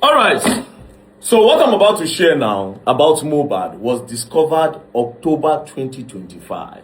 All right. So what I'm about to share now about mohbad was discovered October 2025.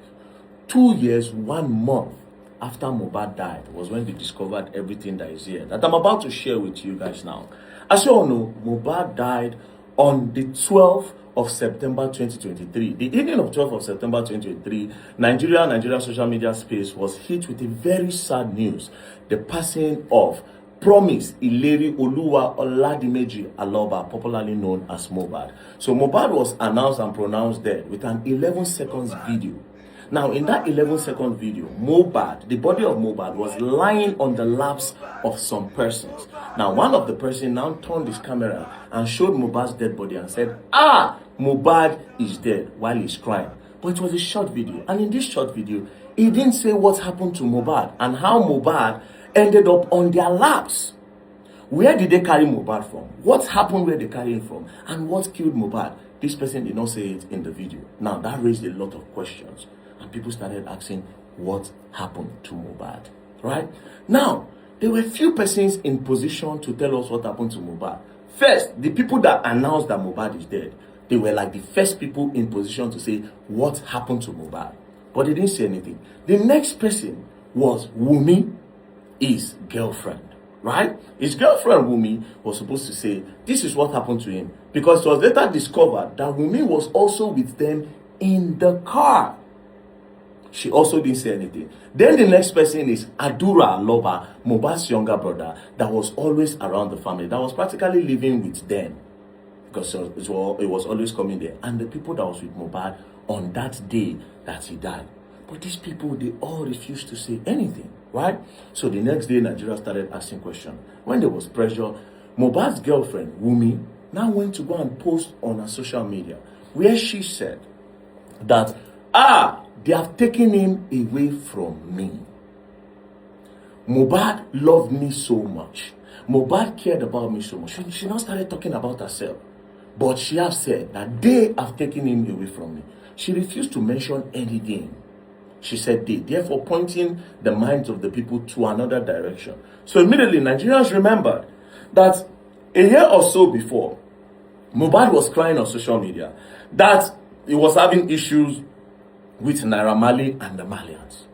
2 years, 1 month after mohbad died was when they discovered everything that is here that I'm about to share with you guys now. As you all know, mohbad died on the 12th of September 2023. The evening of 12th of September 2023, Nigeria social media space was hit with a very sad news: the passing of Promise Ileri Oluwa Oladimeji Aloba, popularly known as Mohbad. So Mohbad was announced and pronounced dead with an 11 seconds video. Now, in that 11-second video, Mohbad, the body of Mohbad, was lying on the laps of some persons. Now, one of the persons now turned his camera and showed Mohbad's dead body and said, Mohbad is dead, while he's crying. But it was a short video. And in this short video, he didn't say what happened to Mohbad and how Mohbad ended up on their laps. Where did they carry Mohbad from? What happened where they carried him from? And what killed Mohbad? This person did not say it in the video. Now, that raised a lot of questions. And people started asking what happened to Mohbad, right? Now, there were few persons in position to tell us what happened to Mohbad. First, the people that announced that Mohbad is dead, they were like the first people in position to say what happened to Mohbad. But they didn't say anything. The next person was Wunmi, his girlfriend, right? His girlfriend Wunmi was supposed to say this is what happened to him, because it was later discovered that Wunmi was also with them in the car. She also didn't say anything. Then the next person is Adura Aloba, Mohbad's younger brother, that was always around the family, that was practically living with them, because it was always coming there. And the people that was with Mohbad on that day that he died. But these people, they all refused to say anything, right? So the next day, Nigeria started asking questions. When there was pressure, Mohbad's girlfriend, Wunmi, now went to go and post on her social media, where she said that, they have taken him away from me. Mohbad loved me so much. Mohbad cared about me so much. She now started talking about herself. But she has said that they have taken him away from me. She refused to mention anything. She said they, therefore pointing the minds of the people to another direction. So immediately, Nigerians remembered that a year or so before, Mohbad was crying on social media that he was having issues with Naira and the Malians.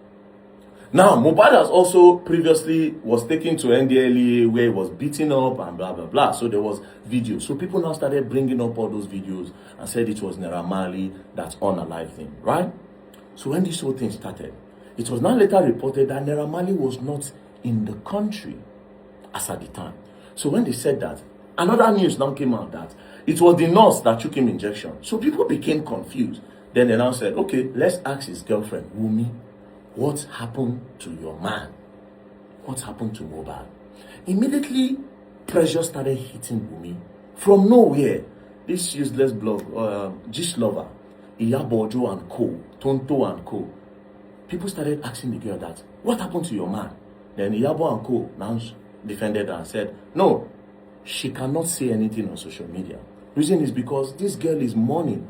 Now, Mohbad has also previously was taken to NDLEA where he was beaten up and blah, blah, blah. So there was videos. So people now started bringing up all those videos and said it was Naira that unalived him, right? So when this whole thing started, it was now later reported that Naira was not in the country as at the time. So when they said that, another news now came out that it was the nurse that took him injection. So people became confused. Then they now said, okay, let's ask his girlfriend, Wunmi, what happened to your man? What happened to Mohbad? Immediately, pressure started hitting Wunmi. From nowhere, this useless blog, Gist Lover, Iyabojo and Co, Tonto and Co, people started asking the girl that, what happened to your man? Then Iyabo and Co now defended her and said, no, she cannot say anything on social media. Reason is because this girl is mourning.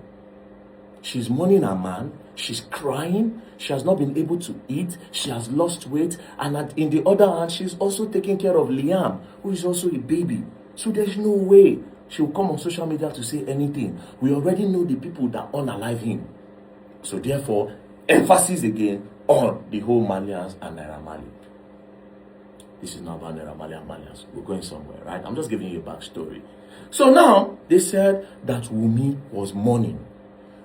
She's mourning her man. She's crying. She has not been able to eat. She has lost weight. And in the other hand, she's also taking care of Liam, who is also a baby. So there's no way she will come on social media to say anything. We already know the people that unalive him. So therefore, emphasis again on the whole Malians and Naira Marley. This is not about Naira Marley and Malians. We're going somewhere, right? I'm just giving you a backstory. So now, they said that Wunmi was mourning.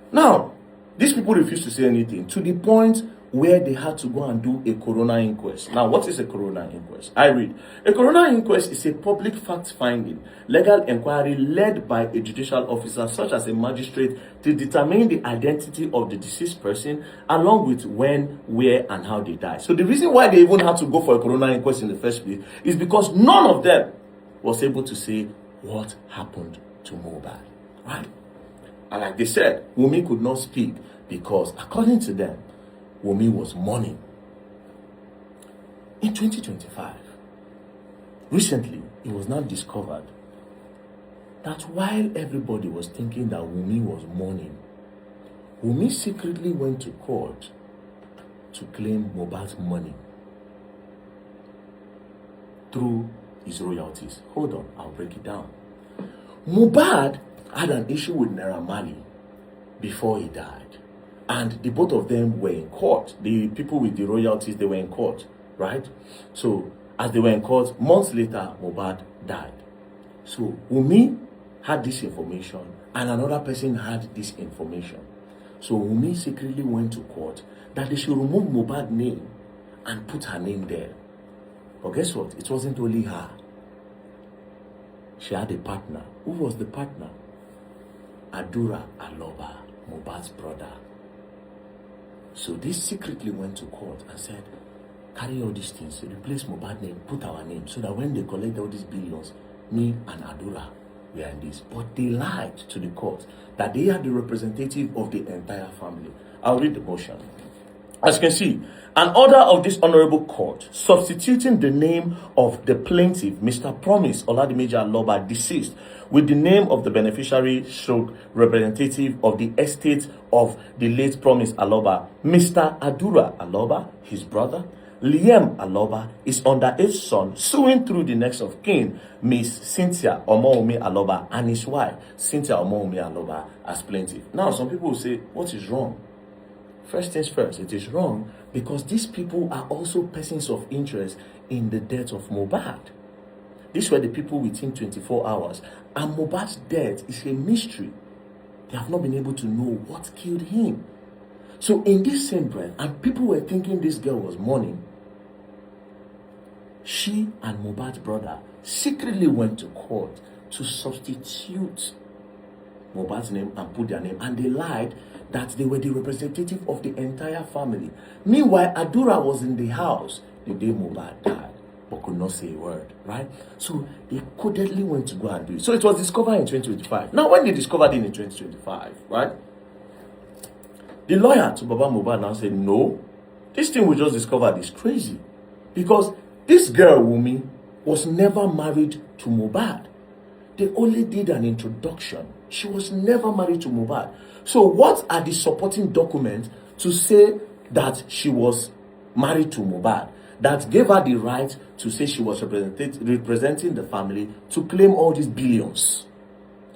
Now, these people refused to say anything to the point where they had to go and do a coroner inquest. Now, what is a coroner inquest? I read. A coroner inquest is a public fact-finding, legal inquiry led by a judicial officer, such as a magistrate, to determine the identity of the deceased person, along with when, where, and how they died. So the reason why they even had to go for a coroner inquest in the first place is because none of them was able to say what happened to Mohbad, right? And like they said, Wunmi could not speak because, according to them, Wunmi was mourning. In 2025, recently, it was now discovered that while everybody was thinking that Wunmi was mourning, Wunmi secretly went to court to claim Mohbad's money through his royalties. Hold on, I'll break it down. Mohbad had an issue with Naira before he died. And the both of them were in court. The people with the royalties, they were in court, right? So, as they were in court, months later, Mohbad died. So, Wunmi had this information, and another person had this information. So, Wunmi secretly went to court that they should remove Mohbad's name and put her name there. But guess what? It wasn't only her. She had a partner. Who was the partner? Adura Aloba, Mohbad's brother. So they secretly went to court and said, carry all these things, replace Mohbad's name, put our name, so that when they collect all these billions, me and Adura, we are in this. But they lied to the court that they are the representative of the entire family. I'll read the motion. As you can see, an order of this honorable court substituting the name of the plaintiff, Mr. Promise Oladimeji Aloba, deceased, with the name of the beneficiary stroke representative of the estate of the late Promise Aloba, Mr. Adura Aloba, his brother, Liam Aloba, his underage son, suing through the next of kin, Miss Cynthia Omoumi Aloba, and his wife, Cynthia Omoumi Aloba, as plaintiff. Now, some people will say, what is wrong? First things first, it is wrong because these people are also persons of interest in the death of Mohbad. These were the people within 24 hours. And Mohbad's death is a mystery. They have not been able to know what killed him. So in this same breath, and people were thinking this girl was mourning, she and Mohbad's brother secretly went to court to substitute Mohbad's name and put their name, and they lied that they were the representative of the entire family. Meanwhile, Adura was in the house the day Mohbad died, but could not say a word, right? So they codedly went to go and do it. So it was discovered in 2025. Now, when they discovered it in 2025, right? The lawyer to Baba Mohbad now said, no, this thing we just discovered is crazy. Because this girl, Wunmi, was never married to Mohbad. They only did an introduction. She was never married to Mohbad. So what are the supporting documents to say that she was married to Mohbad, that gave her the right to say she was representing the family to claim all these billions?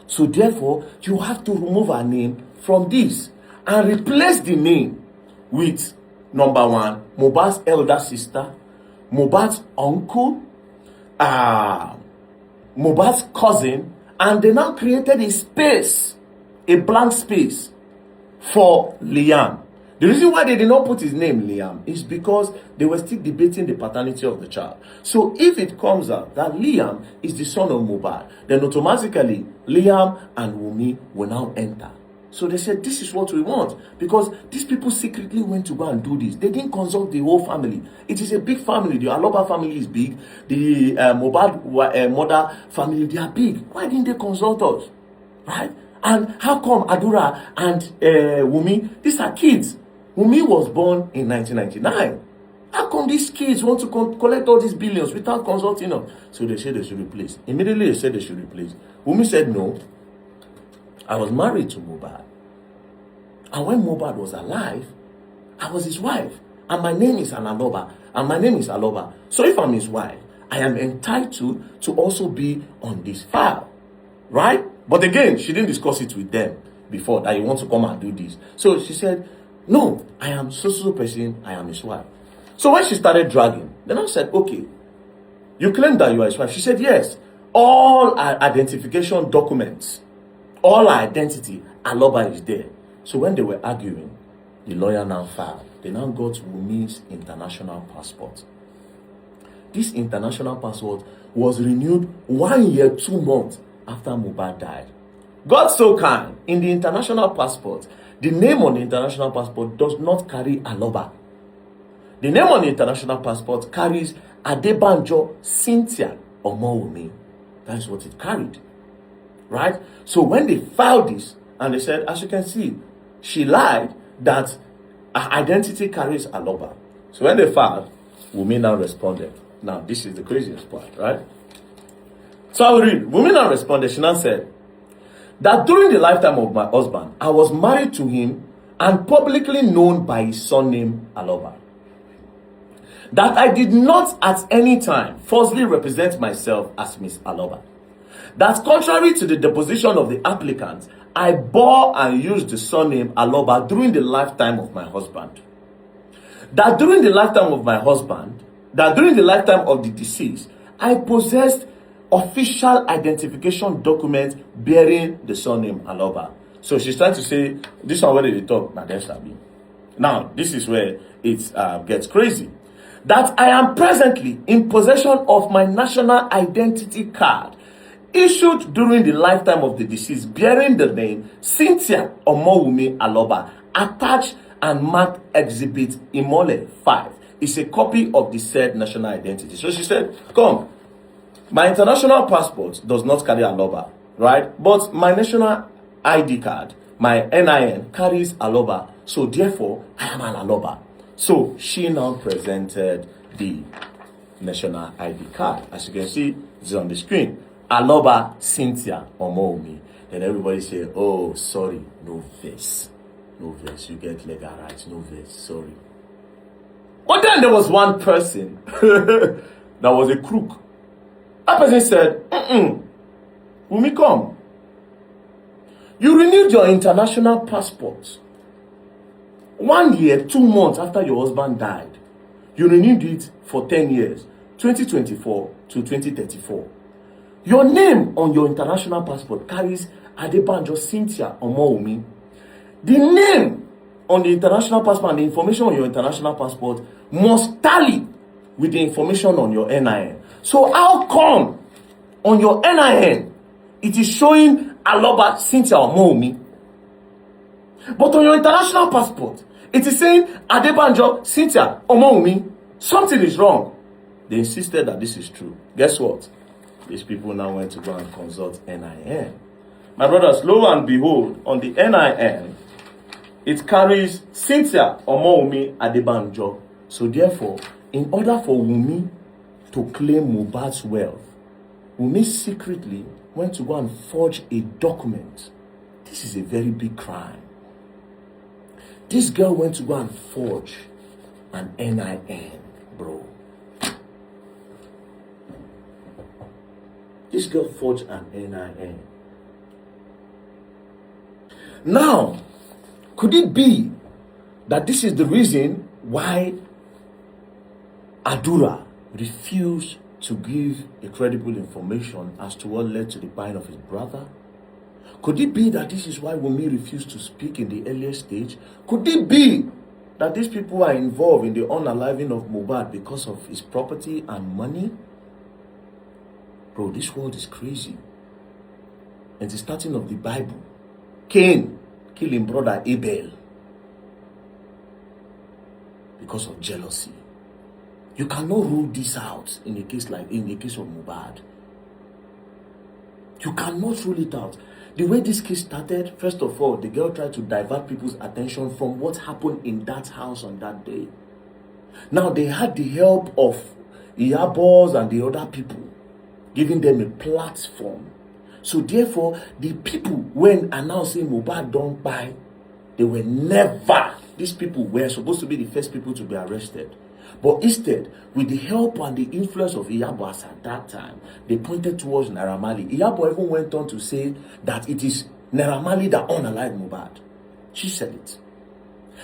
So therefore, you have to remove her name from this and replace the name with, number one, Mohbad's elder sister, Mohbad's uncle, Mohbad's cousin, and they now created a space, a blank space for Liam. The reason why they did not put his name Liam is because they were still debating the paternity of the child. So if it comes out that Liam is the son of Mohbad, then automatically Liam and Wunmi will now enter. So they said, this is what we want. Because these people secretly went to go and do this. They didn't consult the whole family. It is a big family. The Aloba family is big. The Mohbad mother family, they are big. Why didn't they consult us? Right? And how come Adura and Wunmi, these are kids. Wunmi was born in 1999. How come these kids want to collect all these billions without consulting us? So they said they should replace. Immediately they said they should replace. Wunmi said no. I was married to Mohbad. And when Mohbad was alive, I was his wife. And my name is Aloba. And my name is Aloba. So if I'm his wife, I am entitled to also be on this file. Right? But again, she didn't discuss it with them before that you want to come and do this. So she said, no, I am so person, I am his wife. So when she started dragging, then I said, okay, you claim that you are his wife. She said, yes. All our identification documents, all our identity, Aloba is there. So when they were arguing, the lawyer now filed. They now got Wunmi's international passport. This international passport was renewed 1 year, 2 months after Mohbad died. God so kind, in the international passport, the name on the international passport does not carry Aloba. The name on the international passport carries Adebanjo Cynthia Omoumi. That is what it carried. Right? So when they filed this, and they said, as you can see, she lied that her identity carries Aloba. So when they filed, Wunmi now responded. Now, this is the craziest part, right? So I will read. Wunmi now responded. She now said that during the lifetime of my husband, I was married to him and publicly known by his surname Aloba. That I did not at any time falsely represent myself as Miss Aloba. That contrary to the deposition of the applicant, I bore and used the surname Aloba during the lifetime of my husband. That during the lifetime of the deceased, I possessed official identification documents bearing the surname Aloba. So she's trying to say, this one where they talk, now, this is where it gets crazy. That I am presently in possession of my national identity card issued during the lifetime of the deceased, bearing the name Cynthia Omowumi Aloba, attached and marked Exhibit Imole 5. It's a copy of the said national identity. So she said, come, my international passport does not carry Aloba, right? But my national ID card, my NIN, carries Aloba. So therefore, I am an Aloba. So she now presented the national ID card. As you can see, it's on the screen. Aloba Cynthia Omowumi. Then everybody say, oh, sorry, no verse. No verse. You get legal rights. No verse. Sorry. But then there was one person that was a crook. That person said, Wumi, come. You renewed your international passport 1 year, 2 months after your husband died. You renewed it for 10 years, 2024 to 2034. Your name on your international passport carries Adebanjo Cynthia Omowumi. The name on the international passport and the information on your international passport must tally with the information on your NIN. So how come on your NIN it is showing Aloba Cynthia Omowumi, but on your international passport it is saying Adebanjo Cynthia Omowumi? Something is wrong. They insisted that this is true. Guess what? These people now went to go and consult NIN. My brothers, lo and behold, on the NIN, it carries Cynthia Omowumi Adebanjo. So therefore, in order for Wumi to claim Mohbad's wealth, Wumi secretly went to go and forge a document. This is a very big crime. This girl went to go and forge an NIN, bro. This girl forged an NIN. Now, could it be that this is the reason why Adura refused to give a credible information as to what led to the buying of his brother? Could it be that this is why Wumi refused to speak in the earlier stage? Could it be that these people are involved in the unaliving of Mohbad because of his property and money? Bro, this world is crazy. At the starting of the Bible, Cain killed his brother Abel because of jealousy. You cannot rule this out in a case of Mohbad. You cannot rule it out. The way this case started, first of all, the girl tried to divert people's attention from what happened in that house on that day. Now they had the help of Iyabos and the other people, giving them a platform. So therefore, the people, when announcing Mohbad don't buy, they were never, these people were supposed to be the first people to be arrested. But instead, with the help and the influence of Iyabos at that time, they pointed towards Naira Marley. Iyabo even went on to say that it is Naira Marley that unalived Mohbad. She said it.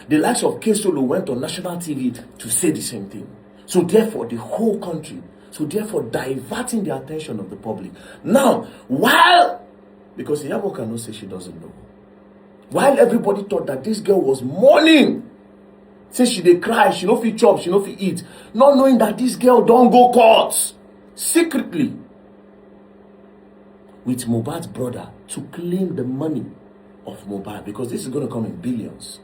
The likes of K-Solo went on national TV to say the same thing. So therefore, the whole country, diverting the attention of the public. Now, because Iyabo cannot say she doesn't know, while everybody thought that this girl was mourning, say she dey cry, she no fit chop, she no fit eat, not knowing that this girl don't go court secretly with Mohbad's brother to claim the money of Mohbad, because this is going to come in billions,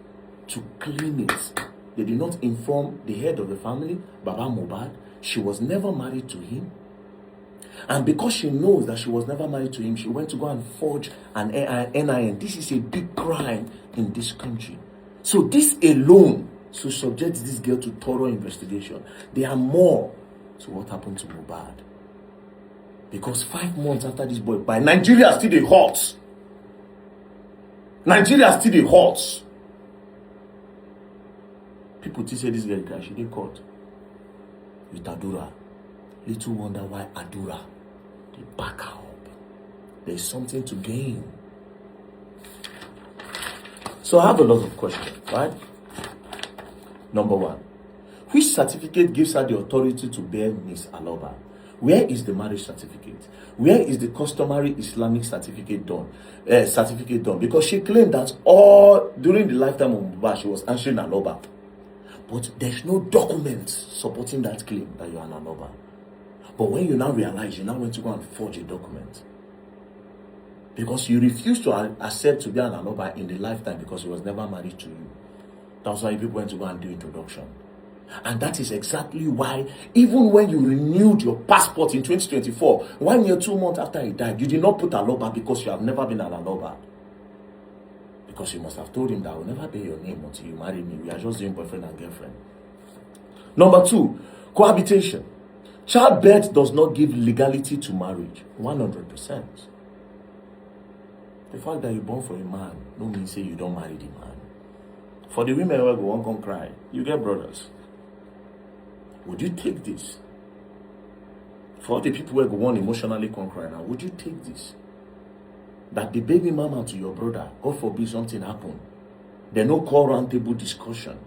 to claim it. They did not inform the head of the family, Baba Mohbad. She was never married to him. And because she knows that she was never married to him, she went to go and forge an NIN. This is a big crime in this country. So this alone should subject this girl to thorough investigation. There are more to what happened to Mohbad. Because 5 months after this boy, by Nigeria still dey hot. Nigeria still dey hot. People still say this girl cry, she dey caught with Adura. Little wonder why Adura, they back her up. There's something to gain. So I have a lot of questions, right? Number one, which certificate gives her the authority to bear Miss Aloba? Where is the marriage certificate? Where is the customary Islamic certificate done? Because she claimed that all during the lifetime of Mohbad, she was answering Aloba. But there's no documents supporting that claim that you're an Aloba. But when you now realize, you now went to go and forge a document. Because you refused to accept to be an Aloba in the lifetime because he was never married to you. That's why people went to go and do introduction. And that is exactly why, even when you renewed your passport in 2024, 1 year, 2 months after he died, you did not put Aloba because you have never been an Aloba. Because you must have told him that I will never bear your name until you marry me. We are just doing boyfriend and girlfriend. Number two, cohabitation. Childbirth does not give legality to marriage. 100%. The fact that you're born for a man don't mean say you don't marry the man. For the women who won't come cry, you get brothers. Would you take this? For the people who go on emotionally come cry now, would you take this? That the baby mama to your brother, God forbid something happen. There no call round table discussion.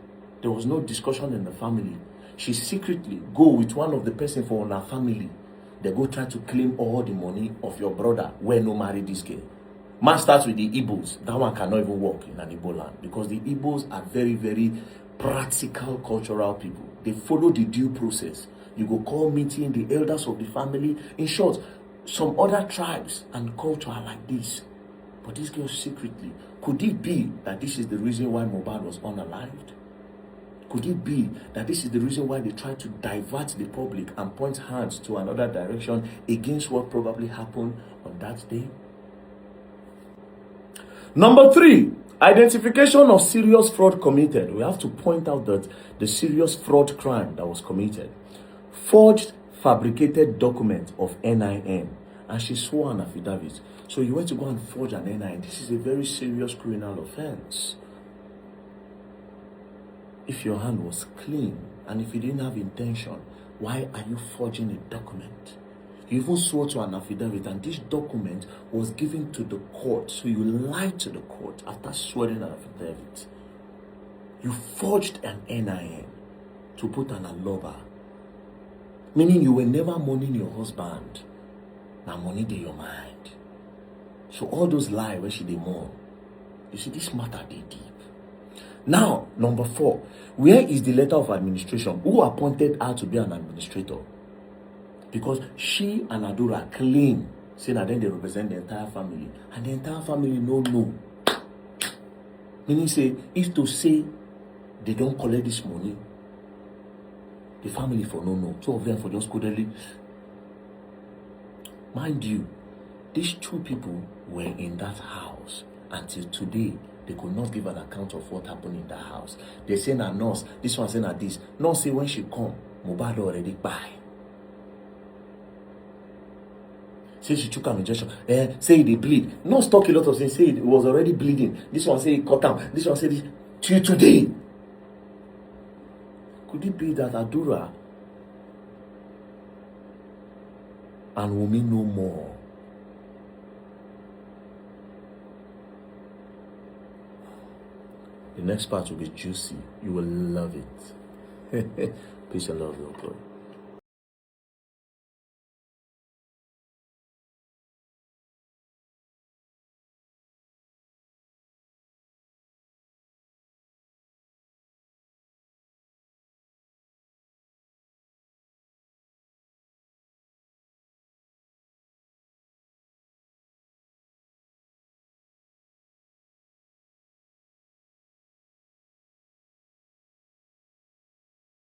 There was no discussion in the family. She secretly go with one of the person for her family. They go try to claim all the money of your brother where no marry this girl. Man starts with the Igbos. That one cannot even work in an Igbo land because the Igbos are very, very practical cultural people. They follow the due process. You go call meeting the elders of the family. In short, some other tribes and culture are like this. But this girl secretly, could it be that this is the reason why Mohbad was unalived? Could it be that this is the reason why they try to divert the public and point hands to another direction against what probably happened on that day? Number three, identification of serious fraud committed. We have to point out that the serious fraud crime that was committed. Forged, fabricated document of NIN. And she swore an affidavit. So you went to go and forge an NIN. This is a very serious criminal offense. If your hand was clean and if you didn't have intention, why are you forging a document? You even swore to an affidavit, and this document was given to the court. So you lied to the court after swearing an affidavit. You forged an NIN to put an Aloba. Meaning you were never mourning your husband. Now money in your mind. So all those lies where she dey mourn. You see, this matter dey deep. Now, number four, where is the letter of administration? Who appointed her to be an administrator? Because she and Adura claim, saying that then they represent the entire family. And the entire family no know. Meaning say, if to say they don't collect this money, the family for no know. Two of them for just codedly. Mind you, these two people were in that house until today. They could not give an account of what happened in the house. They say na nurse, this one say na this. Nurse say when she come, Mohbad already buy. Say she took an injection. Say they bleed. Nurse talk a lot of things. Say it was already bleeding. This one say it cut down. This one say this. Till today. Could it be that Adura and Wunmi know more? The next part will be juicy. You will love it. Peace and love, real God.